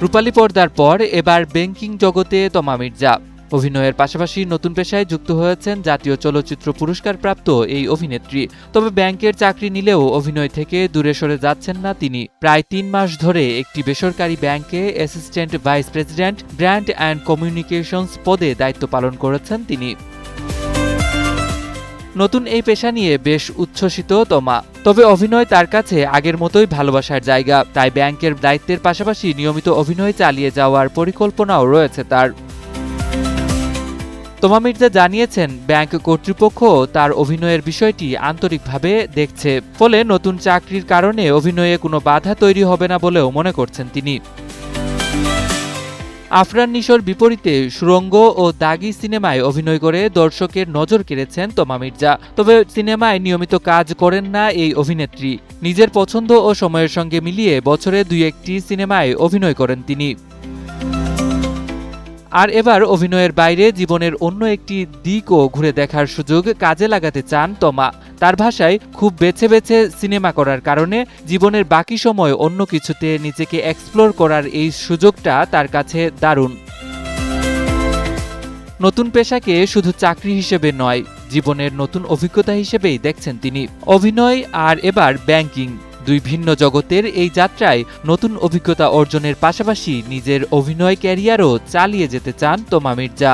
রূপালী পর্দার পর এবার ব্যাংকিং জগতে তমা মির্জা। অভিনয়ের পাশাপাশি নতুন পেশায় যুক্ত হয়েছেন জাতীয় চলচ্চিত্র পুরস্কারপ্রাপ্ত এই অভিনেত্রী। তবে ব্যাংকের চাকরি নিলেও অভিনয় থেকে দূরে সরে যাচ্ছেন না তিনি। প্রায় ৩ মাস ধরে একটি বেসরকারি ব্যাংকে assistant vice president brand and communications পদে দায়িত্ব পালন করেছেন তিনি। নতুন এই পেশা নিয়ে বেশ উচ্ছ্বসিত তমা। তবে অভিনয় তার কাছে আগের মতোই ভালোবাসার জায়গা, তাই ব্যাংকের দায়িত্বের পাশাপাশি নিয়মিত অভিনয় চালিয়ে যাওয়ার পরিকল্পনাও রয়েছে তার। তমা মির্জা জানিয়েছেন, ব্যাংক কর্তৃপক্ষ তার অভিনয়ের বিষয়টি আন্তরিকভাবে দেখছে, ফলে নতুন চাকরির কারণে অভিনয়ে কোনো বাধা তৈরি হবে না বলেও মনে করছেন তিনি। আফরান নিশোর বিপরীতে সুড়ঙ্গ ও দাগি সিনেমায় অভিনয় করে দর্শকের নজর কেড়েছেন তমা মির্জা। তবে সিনেমায় নিয়মিত কাজ করেন না এই অভিনেত্রী। নিজের পছন্দ ও সময়ের সঙ্গে মিলিয়ে বছরে ২-১টি সিনেমায় অভিনয় করেন তিনি। আর এবার অভিনয়ের বাইরে জীবনের অন্য একটি দিকও ঘুরে দেখার সুযোগ কাজে লাগাতে চান তমা। তার ভাষায়, খুব বেছে বেছে সিনেমা করার কারণে জীবনের বাকি সময় অন্য কিছুতে নিজেকে এক্সপ্লোর করার এই সুযোগটা তার কাছে দারুণ। নতুন পেশাকে শুধু চাকরি হিসেবে নয়, জীবনের নতুন অভিজ্ঞতা হিসেবেই দেখছেন তিনি। অভিনয় আর এবার ব্যাংকিং, দুই ভিন্ন জগতের এই যাত্রায় নতুন অভিজ্ঞতা অর্জনের পাশাপাশি নিজের অভিনয় ক্যারিয়ারও চালিয়ে যেতে চান তমা মির্জা।